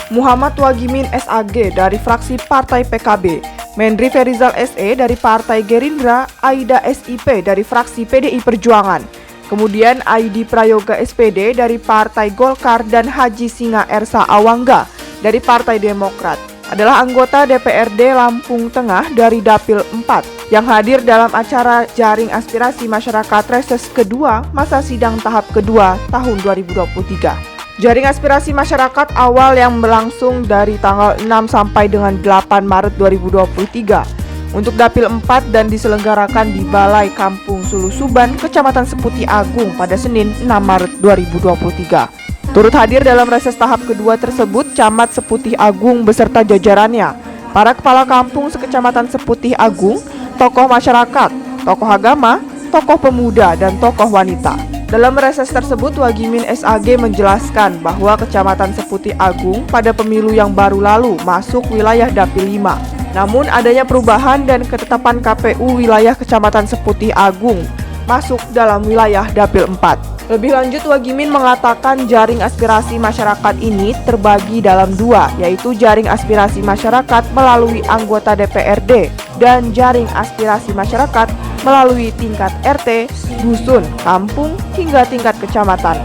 Muhammad Wagimin SAG dari fraksi Partai PKB, Mendri Ferizal SE dari Partai Gerindra, Aida SIP dari fraksi PDI Perjuangan, kemudian Aidi Prayoga SPD dari Partai Golkar dan Haji Singa Ersa Awangga dari Partai Demokrat adalah anggota DPRD Lampung Tengah dari Dapil 4 yang hadir dalam acara Jaring Aspirasi Masyarakat Reses kedua masa sidang tahap kedua tahun 2023. Jaring aspirasi masyarakat awal yang berlangsung dari tanggal 6 sampai dengan 8 Maret 2023 untuk Dapil 4 dan diselenggarakan di Balai Kampung Sulu Suban, Kecamatan Seputi Agung pada Senin 6 Maret 2023. Turut hadir dalam reses tahap kedua tersebut Camat Seputih Agung beserta jajarannya, para kepala kampung sekecamatan Seputih Agung, tokoh masyarakat, tokoh agama, tokoh pemuda, dan tokoh wanita. Dalam reses tersebut, Wagimin SAG menjelaskan bahwa Kecamatan Seputih Agung pada pemilu yang baru lalu masuk wilayah Dapil 5. Namun adanya perubahan dan ketetapan KPU wilayah Kecamatan Seputih Agung masuk dalam wilayah Dapil 4. Lebih lanjut, Wagimin mengatakan jaring aspirasi masyarakat ini terbagi dalam dua, yaitu jaring aspirasi masyarakat melalui anggota DPRD dan jaring aspirasi masyarakat melalui tingkat RT, dusun, kampung, hingga tingkat kecamatan.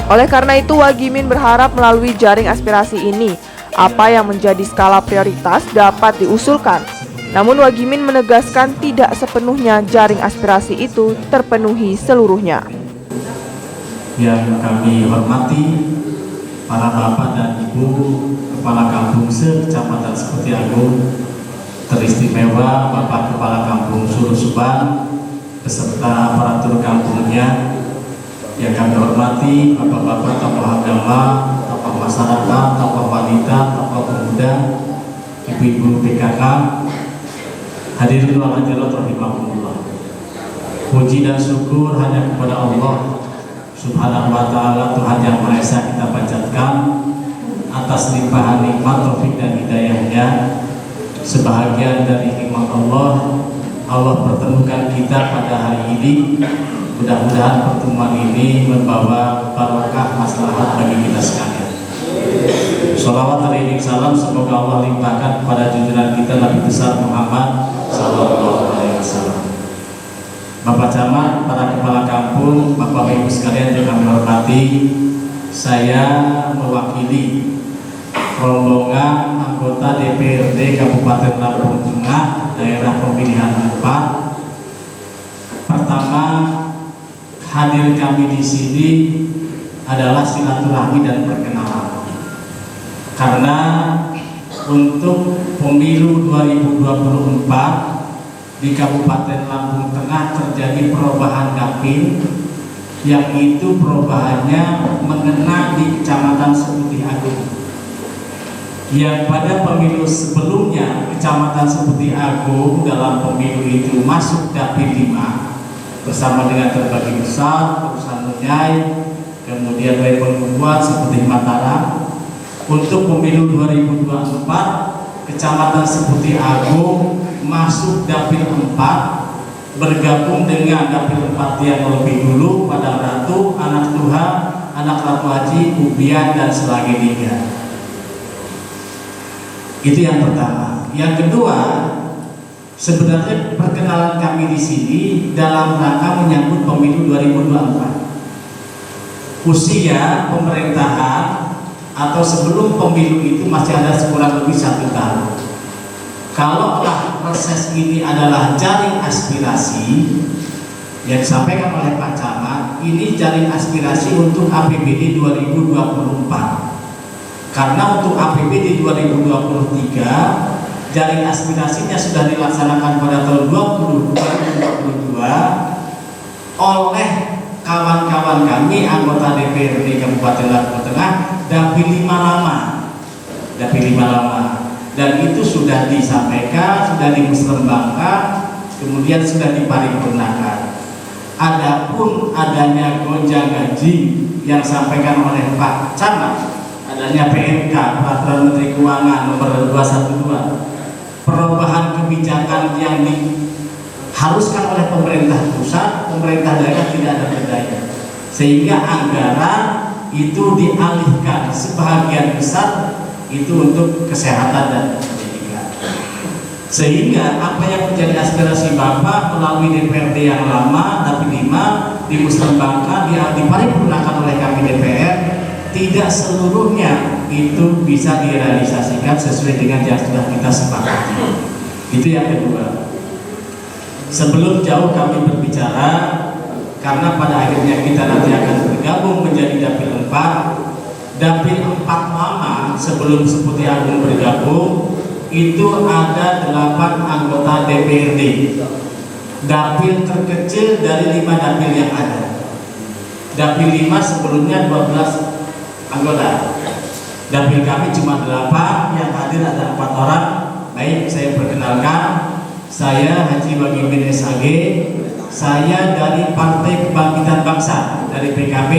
Oleh karena itu, Wagimin berharap melalui jaring aspirasi ini, apa yang menjadi skala prioritas dapat diusulkan. Namun Wagimin menegaskan tidak sepenuhnya jaring aspirasi itu terpenuhi seluruhnya. Yang kami hormati para bapak dan ibu kepala kampung se-Kecamatan Seputih Agung, teristimewa Bapak Kepala Kampung Sulu Suban beserta aparatur kampungnya. Yang kami hormati bapak-bapak tokoh agama, tokoh masyarakat, tokoh wanita, tokoh pemuda, ibu-ibu PKK, hadirin wal hadirat rahimakumullah. Puji dan syukur hanya kepada Allah Subhanahu wa ta'ala, Tuhan yang Maha Esa, kita panjatkan atas limpahan nikmat, taufik dan hidayahnya. Sebahagian dari nikmat Allah, Allah pertemukan kita pada hari ini. Mudah-mudahan pertemuan ini membawa barokah maslahat bagi kita sekalian. Sholawat teriring salam semoga Allah limpahkan kepada junjungan kita Nabi besar Muhammad Sallallahu Alaihi Wasallam. Bapak Camat, para kepala kampung, Bapak Ibu sekalian yang kami hormati, saya mewakili rombongan anggota DPRD Kabupaten Lampung Tengah, daerah pemilihan 4. Pertama, hadir kami di sini adalah silaturahmi dan perkenalan. Karena untuk pemilu 2024 di Kabupaten Lampung Tengah terjadi perubahan dapil, yang itu perubahannya mengena di Kecamatan Seputih Agung. Yang pada pemilu sebelumnya Kecamatan Seputih Agung dalam pemilu itu masuk dapil 5 bersama dengan terbagi besar, Perusahaan Munyai, kemudian Repon Buat, Seputih Mataram. Untuk pemilu 2024 Kecamatan Seputih Agung masuk dapil 4, bergabung dengan dapil 4 yang lebih dulu pada Ratu, Anak Tuhan, Anak Ratu Haji, Ubian, dan Selagi 3. Itu yang pertama. Yang kedua, sebenarnya perkenalan kami di sini dalam rangka menyambut pemilu 2024. Usia pemerintahan atau sebelum pemilu itu masih ada kurang lebih 1 tahun. Kalau proses ini adalah jaring aspirasi yang disampaikan oleh Pak Camat, ini jaring aspirasi untuk APBD 2024. Karena untuk APBD 2023 jaring aspirasinya sudah dilaksanakan pada tahun 2022 oleh kawan-kawan kami anggota DPRD Kabupaten Lampung Tengah, Dapil 5 lama. Dan itu sudah disampaikan, sudah dimusrembangkan, kemudian sudah diparipurnakan. Adapun adanya gonjang ganjing yang disampaikan oleh Pak Camat, adanya PMK Peraturan Menteri Keuangan Nomor 212, perubahan kebijakan yang diharuskan oleh pemerintah pusat, pemerintah daerah tidak ada bedanya, sehingga anggaran itu dialihkan sebagian besar itu untuk kesehatan dan pendidikan. Sehingga apa yang menjadi aspirasi Bapak melalui DPRD yang lama, DAPIL 5, dimusnahkan, diparipurnakan oleh kami DPR, tidak seluruhnya itu bisa direalisasikan sesuai dengan yang sudah kita sepakati. Itu yang kedua. Sebelum jauh kami berbicara, karena pada akhirnya kita nanti akan bergabung menjadi Dapil 4. Dapil 4 lama sebelum Seputi Agung bergabung itu ada 8 anggota DPRD. Dapil terkecil dari 5 dapil yang ada. Dapil 5 sebelumnya 12 anggota. Dapil kami cuma 8, yang hadir ada 4 orang. Baik, saya perkenalkan, saya Haji Wagimin SAG. Saya dari Partai Kebangkitan Bangsa, dari PKB.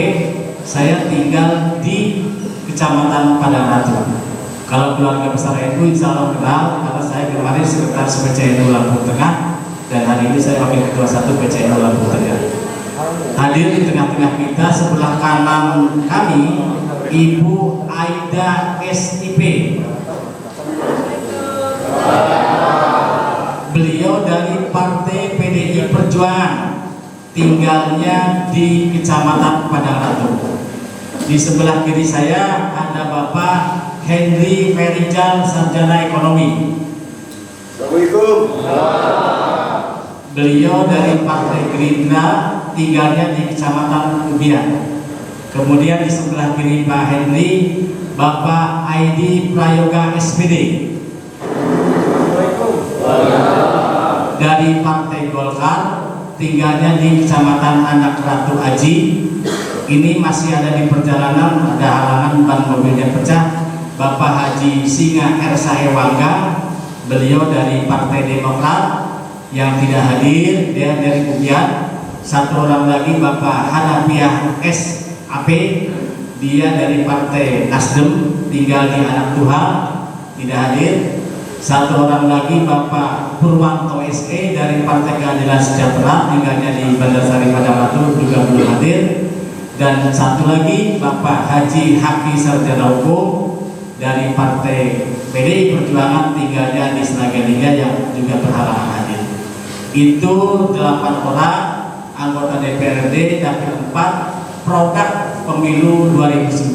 Saya tinggal di Kecamatan Padang Ratu. Kalau keluarga besar NU insya Allah kenal, karena saya kemarin sekretaris PCNU Lampung Tengah, dan hari ini saya wakil ketua 1 PCNU Lampung Tengah. Hadir di tengah-tengah kita sebelah kanan kami Ibu Aida SIP. Beliau dari Partai PDI Perjuangan, tinggalnya di Kecamatan Padang Ratu. Di sebelah kiri saya ada Bapak Henry Ferijal, sarjana ekonomi. Assalamualaikum. Beliau dari Partai Gerindra, tinggalnya di Kecamatan Ubian. Kemudian di sebelah kiri Pak Henry, Bapak Aidi Prayoga SPD. Dari Partai Golkar, tinggalnya di Kecamatan Anak Ratu Aji. Ini masih ada di perjalanan, ada halangan ban mobilnya pecah. Bapak Haji Singa R. Sahewangga, beliau dari Partai Demokrat. Yang tidak hadir, dia dari Ubian. Satu orang lagi Bapak Hanafiah SAP, dia dari Partai Nasdem, tinggal di Anak Tuhan, tidak hadir. Satu orang lagi Bapak Purwanto SE dari Partai Keadilan Sejahtera, tinggalnya di Bandarsari Padang Ratu, juga belum hadir. Dan satu lagi Bapak Haji Haki Sarjana Hukum dari Partai PDI Perjuangan, tinggalnya di Senagalinga, yang juga berhalangan hadir. Itu 8 orang anggota DPRD Dapil 4 produk pemilu 2019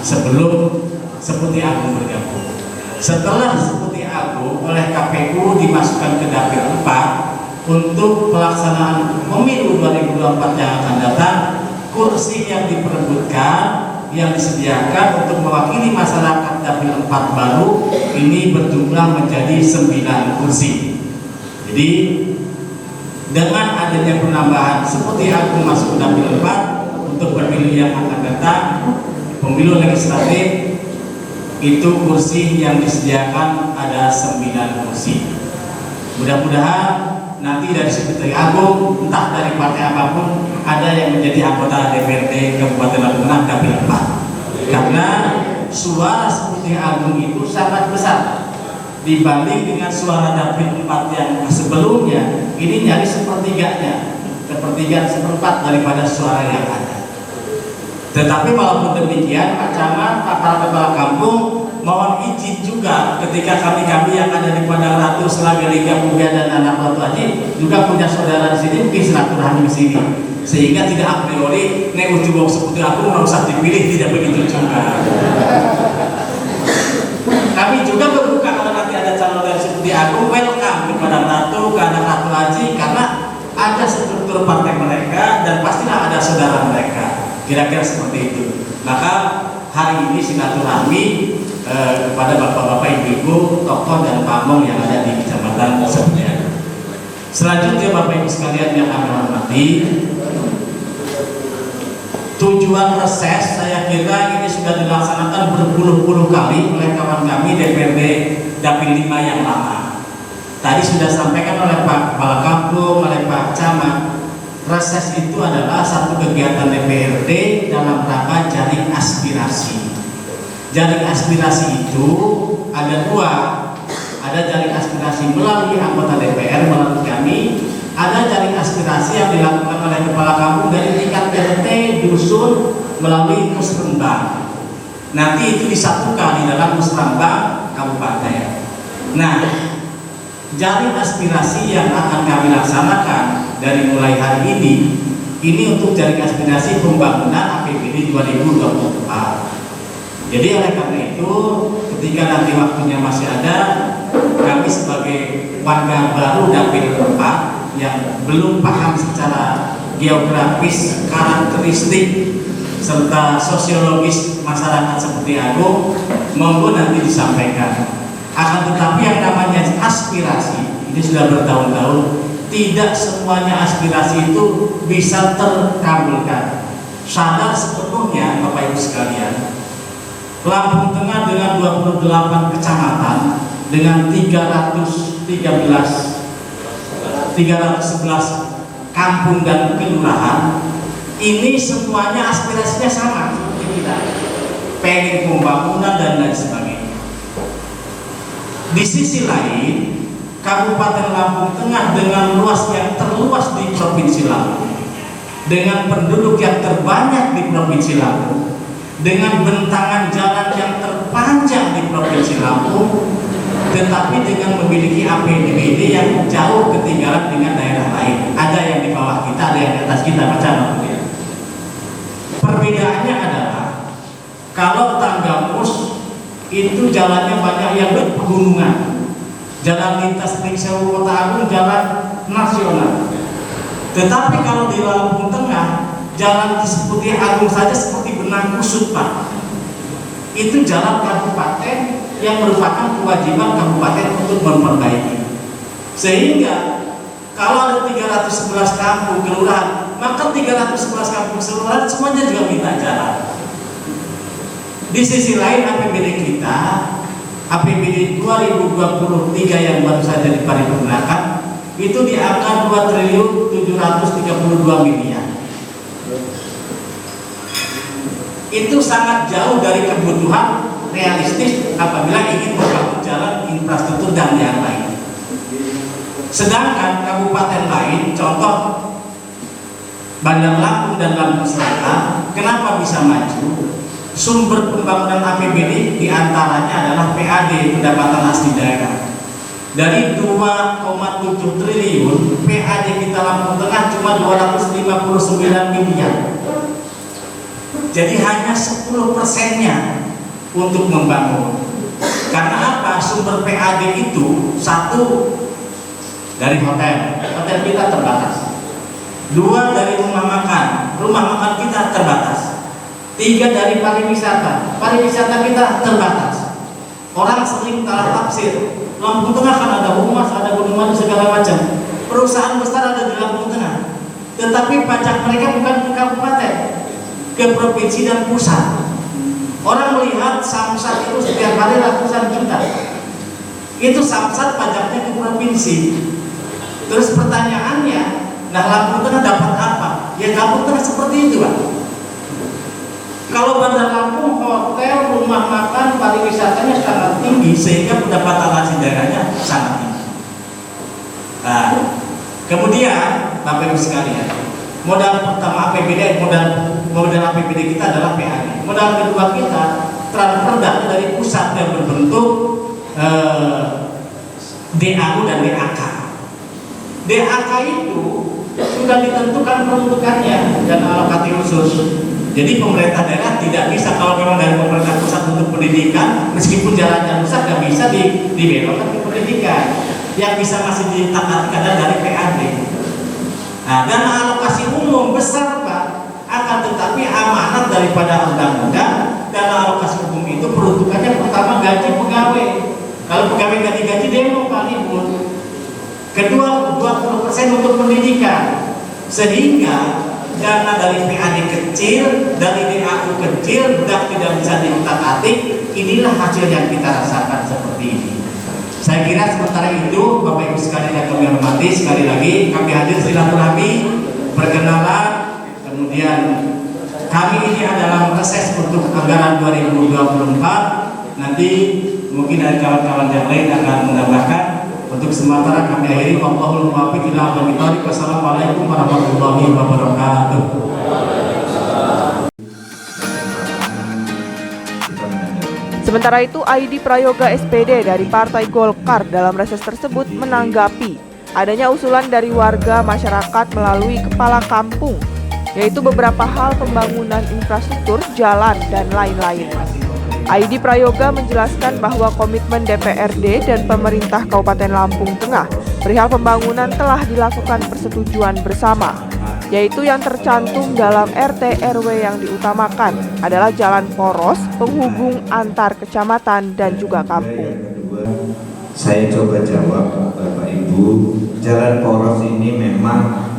sebelum Seputi Agung bergabung. Setelah Seputi Agung oleh KPU dimasukkan ke Dapil 4 untuk pelaksanaan pemilu 2024 yang akan datang, kursi yang diperebutkan, yang disediakan untuk mewakili masyarakat Dapil 4 baru ini berjumlah menjadi 9 kursi. Jadi dengan adanya penambahan Seputi Agung masuk ke Dapil 4 untuk pemilu yang akan datang, pemilu legislatif, itu kursi yang disediakan ada 9 kursi. Mudah-mudahan nanti dari Seputi Agung, entah dari partai apapun, ada yang menjadi anggota DPRD Kabupaten Lampung Tengah Dapil 4. Karena suara Seputi Agung itu sangat besar dibanding dengan suara Dapil 4 yang sebelumnya. Ini nyaris sepertiganya, seperempat daripada suara yang ada. Tetapi walaupun demikian, Pak Camat, Pak Kepala Kampung, mohon izin juga ketika kami yang ada di Padang Ratu, Senagalinga, Ubian, dan Anak Ratu Aji juga punya saudara di sini, mungkin silaturahmi di sini, sehingga tidak a priori nek ujung Seputi Agung nggak usah dipilih, tidak begitu juga. Kami juga berbuka kalau nanti ada calon dari Seputi Agung, welcome di Padang Ratu, ke Anak Ratu Aji, karena ada struktur partai mereka dan pastilah ada saudara mereka. Kira-kira seperti itu. Maka hari ini silaturahmi kepada bapak-bapak, ibu-ibu, tokoh dan pamong yang ada di Kecamatan Seputi Agung. Selanjutnya Bapak Ibu sekalian yang kami hormati, tujuan reses saya kira ini sudah dilaksanakan berpuluh-puluh kali oleh kawan kami DPRD Dapil 5 yang lama. Tadi sudah sampaikan oleh Pak Kepala Kampung, oleh Pak Camat. Reses itu adalah satu kegiatan DPRD dalam rangka jaring aspirasi. Jaring aspirasi itu ada 2. Ada jaring aspirasi melalui anggota DPR, melalui kami. Ada jaring aspirasi yang dilakukan oleh Kepala Kampung dari tingkat RT, dusun, melalui musrenbang. nanti itu disatukan di dalam musrembang kabupaten. Nah, jaring aspirasi yang akan kami laksanakan dari mulai hari ini untuk jaring aspirasi pembangunan APBD 2024. Jadi oleh karena itu, ketika nanti waktunya masih ada, kami sebagai warga baru dapil 4 yang belum paham secara geografis, karakteristik serta sosiologis masyarakat seperti Agung, monggo nanti disampaikan. Akan tetapi yang namanya aspirasi ini sudah bertahun-tahun, tidak semuanya aspirasi itu bisa terkabulkan. Sadar sepenuhnya Bapak Ibu sekalian, Lampung Tengah dengan 28 kecamatan dengan 311 kampung dan kelurahan, ini semuanya aspirasinya sama seperti kita, pengen pembangunan dan lain sebagainya. Di sisi lain, Kabupaten Lampung Tengah dengan luas yang terluas di Provinsi Lampung, dengan penduduk yang terbanyak di Provinsi Lampung, dengan bentangan jalan yang terpanjang di Provinsi Lampung, tetapi dengan memiliki APBD yang jauh ketinggalan dengan daerah lain. Ada yang di bawah kita, ada yang di atas kita, macam apa? Perbedaannya adalah kalau Tanggamus itu jalannya banyak yang berpegunungan, jalan lintas Ring Sewu Kota Agung jalan nasional. Tetapi kalau di Lampung Tengah, jalan di Seputi Agung saja seperti benang kusut, Pak. Itu jalan kabupaten yang merupakan kewajiban kabupaten untuk memperbaiki. Sehingga kalau ada 311 kampung kelurahan, maka 311 kampung kelurahan semuanya juga minta jalan. Di sisi lain APBD kita, APBD 2023 yang baru saja diparipurnakan, itu di angka 2.732 miliar. Itu sangat jauh dari kebutuhan realistis apabila ingin membangun jalan, infrastruktur dan yang lain. Sedangkan kabupaten lain, contoh Bandar Lampung dan Lampung Selatan, kenapa bisa maju? Sumber pembangunan APBD diantaranya adalah PAD, pendapatan asli daerah. Dari 2,7 triliun, PAD kita Lampung Tengah cuma 259 miliar. Jadi hanya 10%-nya untuk membangun. Karena apa? Sumber PAD itu, satu dari hotel kita terbatas. Dua dari rumah makan kita terbatas. Tiga dari pariwisata kita terbatas. Orang sering salah tafsir. Lampung Tengah kan ada humas, ada gunung madu segala macam. Perusahaan besar ada di Lampung Tengah. Tetapi pajak mereka bukan ke kabupaten, ke provinsi dan pusat. Orang melihat samsat itu setiap hari ratusan juta. Itu samsat pajaknya ke provinsi. Terus pertanyaannya, nah Lampung Tengah dapat apa? Ya Lampung Tengah seperti itu, Pak. Kalau Bandar Lampung, hotel, rumah makan, pariwisatanya sangat tinggi sehingga pendapatan asli daerahnya sangat tinggi. Nah, kemudian Bapak Ibu sekalian, modal pertama APBD, modal APBD kita adalah PAD. Modal kedua kita transfer dana dari pusat yang berbentuk DAU dan DAK. DAK itu sudah ditentukan peruntukannya dan alokasi khusus. Jadi pemerintah daerah tidak bisa, kalau memang dari pemerintah pusat untuk pendidikan, meskipun jalannya rusak, nggak bisa dibelokkan ke pendidikan. Yang bisa masih ditangani adalah dari PAD. Nah, dana alokasi umum besar, Pak. Akan tetapi amanat daripada undang-undang, dana alokasi umum itu peruntukannya pertama gaji pegawai. Kalau pegawai nggak digaji, demo Pak Libur. Kedua, 20% untuk pendidikan. Sehingga dana dari PAD kecil, dari DAU kecil, tidak bisa diutak-atik. Inilah hasil yang kita rasakan seperti ini. Saya kira sementara itu, Bapak Ibu sekalian yang kami hormati, sekali lagi kami hadir silaturahmi, perkenalan, kemudian kami ini adalah reses untuk anggaran 2024. Nanti mungkin dari kawan-kawan yang lain akan menambahkan. Untuk sementara kami akhiri, wallahul muwaffiq ila aqwamit thoriq. Wassalamualaikum warahmatullahi wabarakatuh. Sementara itu, ID Prayoga SPD dari Partai Golkar dalam reses tersebut menanggapi adanya usulan dari warga masyarakat melalui kepala kampung, yaitu beberapa hal pembangunan infrastruktur, jalan, dan lain-lain. ID Prayoga menjelaskan bahwa komitmen DPRD dan pemerintah Kabupaten Lampung Tengah perihal pembangunan telah dilakukan persetujuan bersama, yaitu yang tercantum dalam RT RW yang diutamakan adalah jalan poros penghubung antar kecamatan dan juga kampung. Saya coba jawab Bapak Ibu, jalan poros ini memang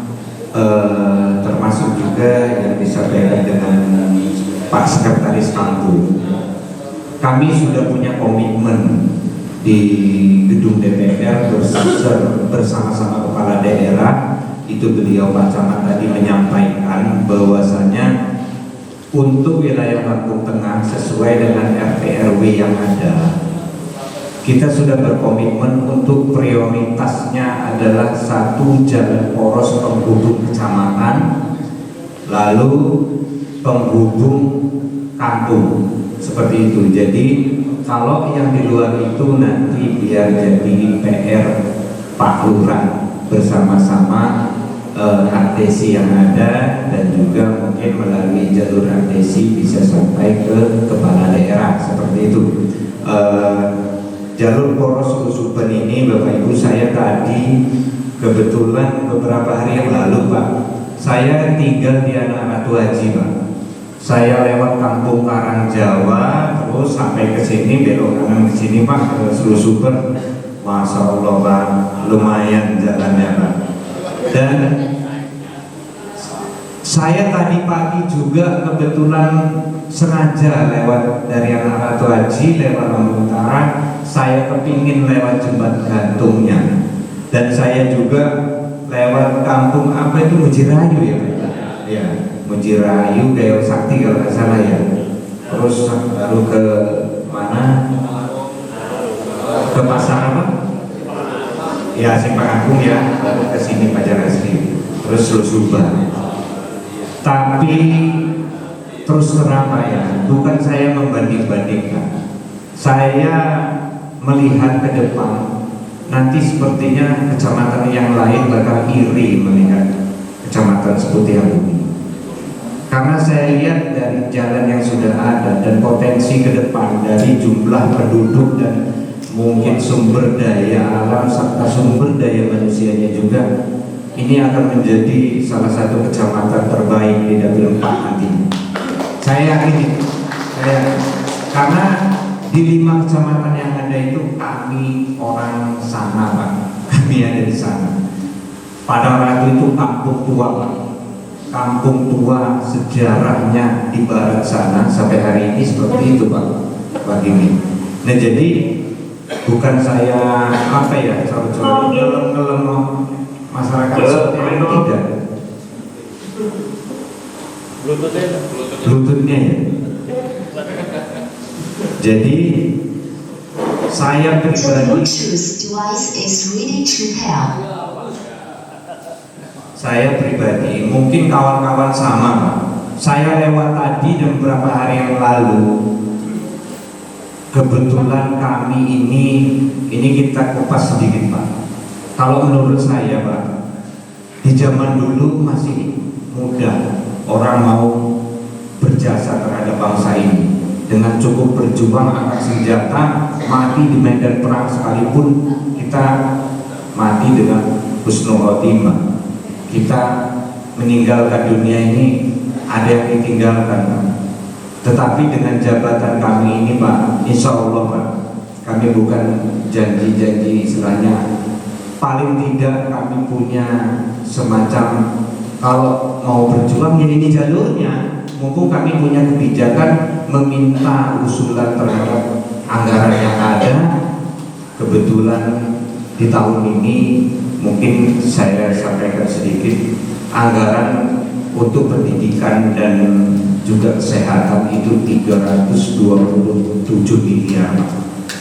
termasuk juga yang disampaikan dengan Pak Sekretaris Kampung. Kami sudah punya komitmen di gedung DPR bersama-sama kepala daerah. Itu beliau Pak Camat tadi menyampaikan bahwasanya untuk wilayah Lampung Tengah sesuai dengan RT RW yang ada, kita sudah berkomitmen untuk prioritasnya adalah satu jalan poros penghubung kecamatan, lalu penghubung kampung, seperti itu. Jadi kalau yang di luar itu nanti biar jadi PR Pak Lurah bersama-sama RTC yang ada, dan juga mungkin melalui jalur RTC bisa sampai ke kepala daerah, seperti itu. Jalur poros Usupen ini Bapak Ibu, saya tadi kebetulan beberapa hari yang lalu Pak, saya tinggal di Anak Ratu Haji Pak. Saya lewat kampung Karangjawa terus sampai ke sini, belok kanan ke sini Pak, ke Usupen. Masya Allah Pak, lumayan jalannya Pak. Dan saya tadi pagi juga kebetulan sengaja lewat dari Anak Ratu Haji lewat Lampung Utara. Saya kepingin lewat jembatan gantungnya, dan saya juga lewat kampung apa itu, Mujirayu ya Pak? Ya, Mujirayu Dewa Sakti kalau nggak salah ya. Terus baru ke mana? Ke pasar apa? Ya, Simpang Agung ya, baru ke sini Pajar Asri, terus Lusubah. Tapi terus kenapa ya? Bukan saya membanding-bandingkan. Saya melihat ke depan, nanti sepertinya kecamatan yang lain bakal iri melihat kecamatan Seputihan ini. Karena saya lihat dari jalan yang sudah ada dan potensi ke depan dari jumlah penduduk dan mungkin sumber daya alam serta sumber daya manusianya juga, ini akan menjadi salah satu kecamatan terbaik di Dapil 4 nanti. Saya yakin, karena di 5 kecamatan yang ada itu kami orang sana Pak, kami ada di sana. Padang Ratu itu kampung tua Pak, kampung tua sejarahnya di barat sana sampai hari ini seperti itu Pak Gini. Nah jadi bukan saya apa ya, coba ngelem masyarakat seperti itu, tidak. Bluetoothnya ya. Jadi saya pribadi, mungkin kawan-kawan sama. Saya lewat tadi dan beberapa hari yang lalu. Kebetulan kami ini kita kupas sedikit Pak. Kalau menurut saya Pak, di zaman dulu masih mudah orang mau berjasa terhadap bangsa ini. Dengan cukup berjuang angkat senjata, mati di medan perang sekalipun, kita mati dengan husnul khotimah. Kita meninggalkan dunia ini, ada yang ditinggalkan. Tetapi dengan jabatan kami ini Pak, insya Allah Pak, kami bukan janji-janji istilahnya, paling tidak kami punya semacam, kalau mau berjuang ya ini jalurnya. Mumpung kami punya kebijakan meminta usulan terhadap anggaran yang ada, kebetulan di tahun ini mungkin saya sampaikan sedikit, anggaran untuk pendidikan dan juga kesehatan itu 327 miliar,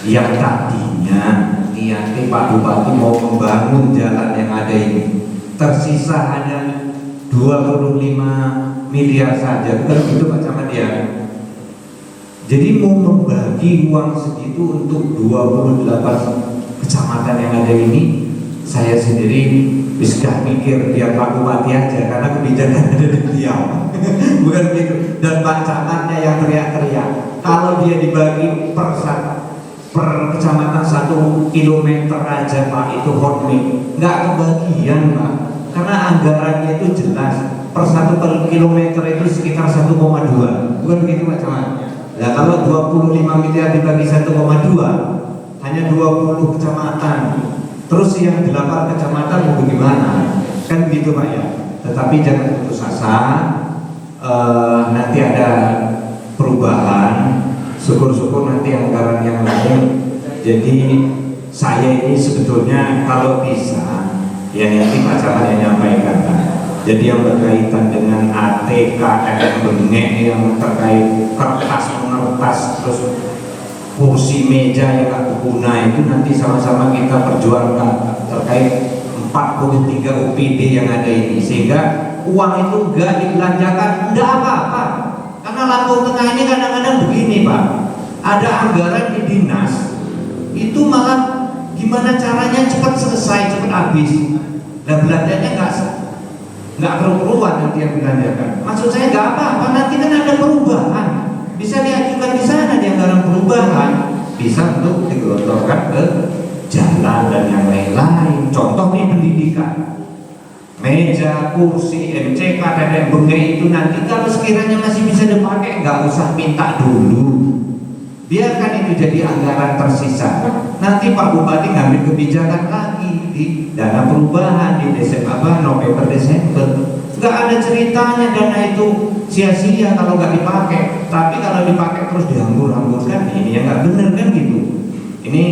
yang tadinya niatnya Pak Bupati mau membangun jalan yang ada ini, tersisa hanya 25 miliar saja, kan gitu Pak Camat ya. Jadi mau membagi uang segitu untuk 28 kecamatan yang ada ini, saya sendiri bisa gak mikir biar Pak Bupati aja, karena kebijakan ada di beliau. Bukan gitu. Dan Pak Camatnya yang teriak-teriak. Kalau dia dibagi per kecamatan 1 kilometer aja Pak, itu hotmix, nggak kebagian Pak. Karena anggarannya itu jelas, per 1 kilometer itu sekitar 1,2. Bukan begitu Pak Camat? Ya kalau 25 miliar dibagi 1,2, hanya 20 kecamatan. Terus yang 8 kecamatan mau bagaimana? Kan gitu Pak ya. Tetapi jangan putus asa. Nanti ada perubahan. Syukur-syukur nanti anggaran yang lain. Jadi saya ini sebetulnya kalau bisa, ya nanti Pak Camat yang nyampaikan. Jadi yang berkaitan dengan ATK, bengek yang terkait kertas mengertas, terus kursi meja yang tak berguna itu nanti sama-sama kita perjuangkan terkait 43 UPD yang ada ini, sehingga uang itu enggak dibelanjakan, enggak apa-apa. Karena Lampung Tengah ini kadang-kadang begini Pak, ada anggaran di dinas itu malah gimana caranya cepat selesai, cepat habis. Dan belanjanya nggak keruan nanti yang belanjakan. Maksud saya nggak apa-apa, nanti kan ada perubahan, bisa diajukan di sana di anggaran perubahan, bisa untuk digelontorkan ke jalan dan yang lain-lain. Contoh nih pendidikan, meja, kursi, MCK, dan bengek itu nanti kalau sekiranya masih bisa dipakai, nggak usah minta dulu, biarkan itu jadi anggaran tersisa. Nanti Pak Bupati ngambil kebijakan lagi di dana perubahan di November Desember. Nggak ada ceritanya dana itu sia-sia kalau nggak dipakai. Tapi kalau dipakai terus dihambur-hamburkan, ini yang nggak benar kan gitu. Ini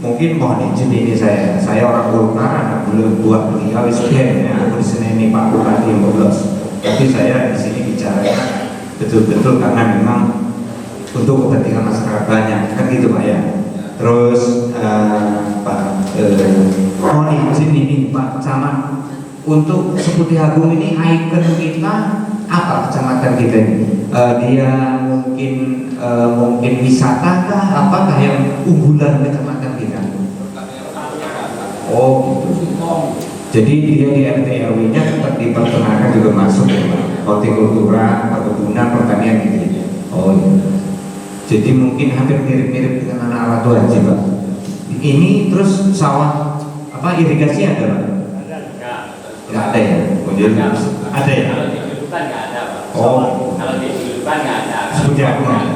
mungkin mohon izin, ini saya orang Golkar, anak belum buat beliau sekian ya, aku di sini ini Pak Bupati Boglos. Tapi saya di sini bicara betul-betul karena memang untuk kepentingan masyarakat banyak kan gitu Pak ya. Terus Pak mohon izin ini Pak Camat, untuk Seputih Agung ini ikon kita apa kecamatan kita ini? Dia mungkin wisata kah? Apakah yang unggulan kecamatan kita? Oh gitu. Jadi dia di RT RW-nya tetap diperkenalkan juga masuk ya Pak. Hortikultura, perkebunan, pertanian gitu. Oh iya. Jadi mungkin hampir mirip-mirip dengan anak Ratu Haji Pak. Ini terus sawah irigasi ada Pak? Nggak ada ya? Ada ya? Kalau di kehidupan nggak ada Pak. Oh. Kalau di kehidupan nggak ada. Seperti aku nggak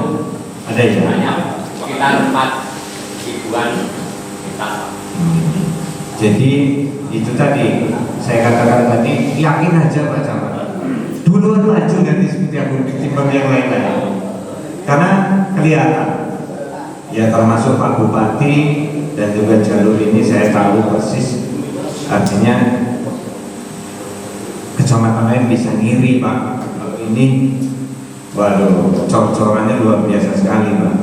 ada ya? Banyak, sekitar 4.000-an kita. Jadi itu tadi saya katakan tadi, yakin aja Pak Camat. Duluan maju nanti seperti aku ketimbang yang lain-lain. Karena kelihatan ya, termasuk Pak Bupati dan juga jalur ini saya tahu persis, artinya kecamatan lain bisa ngiri Pak. Kalau ini waduh, cor-corannya luar biasa sekali Pak.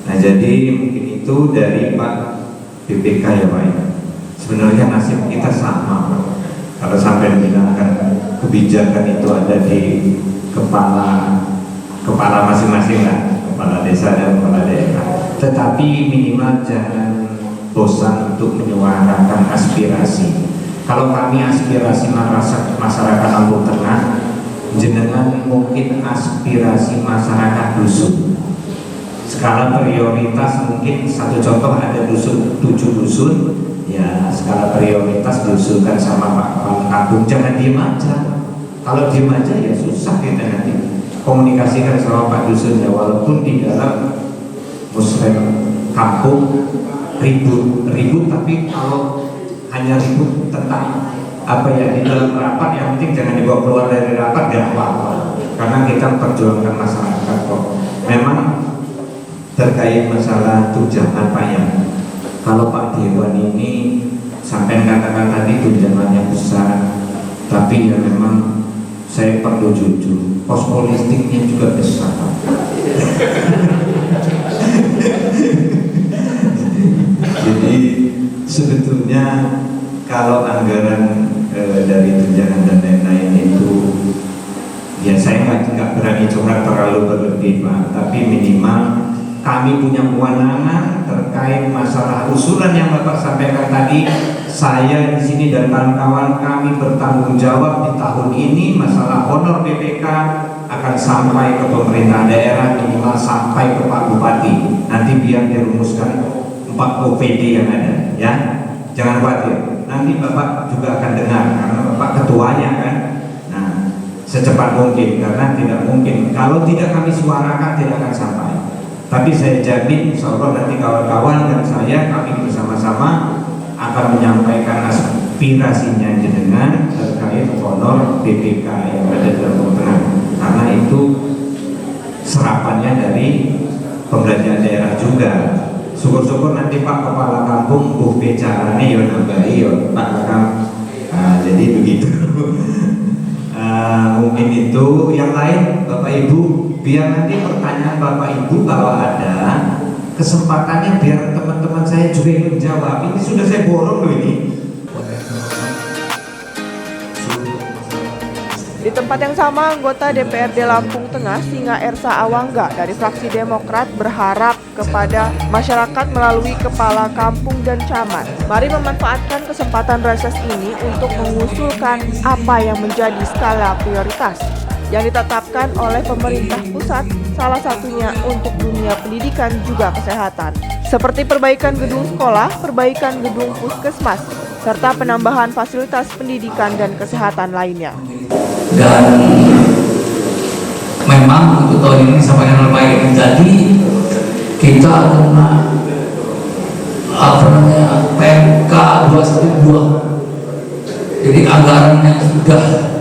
Nah jadi mungkin itu dari Pak BPK ya Pak ya. Sebenarnya nasib kita sama Pak. Kalau sampai menggunakan kebijakan itu ada di kepala masing-masing lah, kepala desa dan kepala daerah. Tetapi minimal jangan bosan untuk menyuarakan aspirasi. Kalau kami aspirasi masyarakat Lampung Tengah, jenengan mungkin aspirasi masyarakat dusun. Skala prioritas mungkin satu contoh ada dusun 7 dusun, ya skala prioritas diusulkan sama Pak Agung, jangan diem aja. Kalau diem aja ya susah kita nanti komunikasikan sama Pak Dusun ya, walaupun di dalam muslim kampung ribut, tapi kalau hanya ribut tentang di dalam rapat, yang penting jangan dibawa keluar dari rapat, gak apa-apa, karena kita memperjuangkan masyarakat kok. Memang terkait masalah tunjangan Pak ya, kalau Pak Dewan ini sampai katakan tadi tunjangannya besar, tapi ya memang saya perlu jujur, pos politiknya juga besar. Jadi sebetulnya kalau anggaran dari tunjangan dan lain-lain itu, ya saya nggak berani curhat terlalu berlebih Pak, tapi minimal kami punya kewenangan terkait masalah usulan yang Bapak sampaikan tadi. Saya di sini dan kawan-kawan kami bertanggung jawab di tahun ini masalah honor BPK akan sampai ke pemerintah daerah, minimal sampai ke Pak Bupati. Nanti biar dirumuskan 4 OPD yang ada, ya. Jangan khawatir. Nanti Bapak juga akan dengar karena Bapak ketuanya kan. Nah, secepat mungkin, karena tidak mungkin kalau tidak kami suarakan tidak akan sampai. Tapi saya jamin insya Allah nanti kawan-kawan dan saya, kami bersama-sama akan menyampaikan aspirasinya jenengan terkait honor BPK yang ada di Lampung Tengah, karena itu serapannya dari pembelajaran daerah juga. Syukur-syukur nanti Pak Kepala Kampung bicaranya ya nambahi ya Pak Kakak. Jadi begitu. Mungkin itu yang lain Bapak Ibu, biar nanti pertanyaan Bapak Ibu kalau ada kesempatannya biar teman-teman saya juga yang menjawab. Ini sudah saya borong loh ini. Di tempat yang sama, anggota DPRD Lampung Tengah Singa Ersa Awangga dari fraksi Demokrat berharap kepada masyarakat melalui kepala kampung dan camat, mari memanfaatkan kesempatan reses ini untuk mengusulkan apa yang menjadi skala prioritas yang ditetapkan oleh pemerintah pusat, salah satunya untuk dunia pendidikan juga kesehatan, seperti perbaikan gedung sekolah, perbaikan gedung puskesmas, serta penambahan fasilitas pendidikan dan kesehatan lainnya. Dan memang untuk tahun ini sampaikan oleh Pak Edi tadi, kita kena PMK 212. Jadi anggaran yang sudah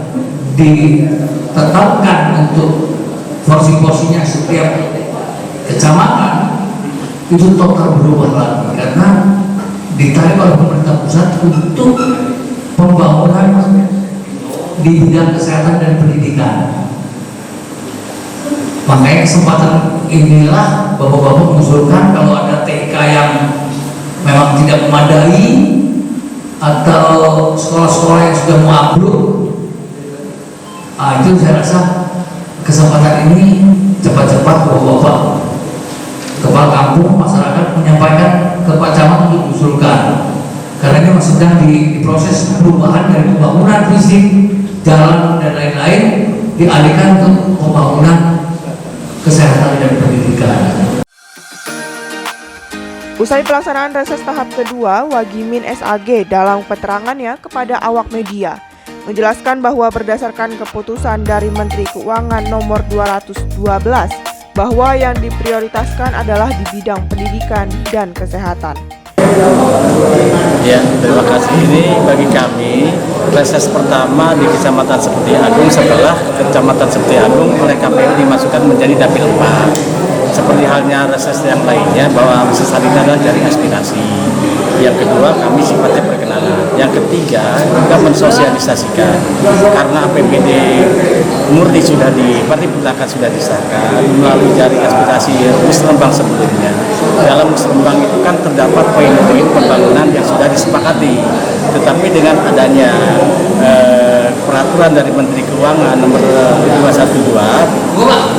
ditetapkan untuk porsi-porsinya setiap kecamatan itu total berubah lagi karena ditarik oleh pemerintah pusat untuk pembangunan di bidang kesehatan dan pendidikan. Makanya kesempatan inilah Bapak-bapak mengusulkan kalau ada TK yang memang tidak memadai atau sekolah-sekolah yang sudah mau ambruk, itu saya rasa kesempatan ini cepat-cepat Bapak-bapak kepala kampung, masyarakat menyampaikan ke Pak Camat untuk diusulkan, karena ini masih sedang di proses perubahan dari pembangunan fisik, jalan dan lain-lain dialihkan ke pembangunan kesehatan dan pendidikan. Usai pelaksanaan reses tahap kedua, Wagimin SAG dalam keterangannya kepada awak media menjelaskan bahwa berdasarkan keputusan dari Menteri Keuangan nomor 212 bahwa yang diprioritaskan adalah di bidang pendidikan dan kesehatan. Ya, terima kasih. Ini bagi kami reses pertama di Kecamatan Sepeti Agung setelah Kecamatan Sepeti Agung oleh KPU dimasukkan menjadi dapil 4. Seperti halnya reses yang lainnya bahwa reses hari ini adalah jaring aspirasi. Yang kedua, kami sifatnya perkenalan. Yang ketiga, juga mensosialisasikan karena APBD murni sudah Partai Putakan sudah disahkan melalui jaring aspirasi musrembang sebelumnya. Dalam musrembang itu kan terdapat poin-poin pembangunan yang sudah disepakati. Tetapi dengan adanya peraturan dari Menteri Keuangan nomor 212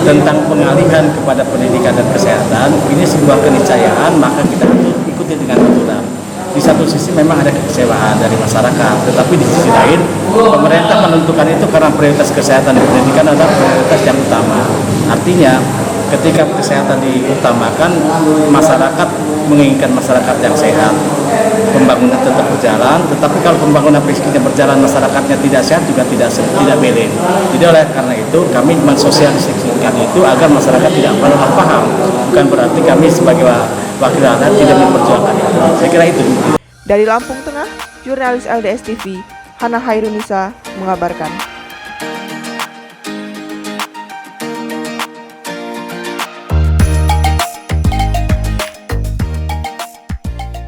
tentang pengalihan kepada pendidikan dan kesehatan, ini sebuah keniscayaan, maka kita harus ikuti dengan aturan. Di satu sisi memang ada kekecewaan dari masyarakat, tetapi di sisi lain pemerintah menentukan itu karena prioritas kesehatan dan pendidikan adalah prioritas yang utama. Artinya ketika kesehatan diutamakan, masyarakat menginginkan masyarakat yang sehat, pembangunan tetap berjalan. Tetapi kalau pembangunan fisiknya berjalan, masyarakatnya tidak sehat juga tidak balance. Jadi oleh karena itu kami mensosialisasikan itu agar masyarakat tidak paham. Bukan berarti kami sebagai wakil rakyat tidak memperjuangkan itu. Saya kira itu. Dari Lampung Tengah, jurnalis LDS TV Hana Hairunisa mengabarkan.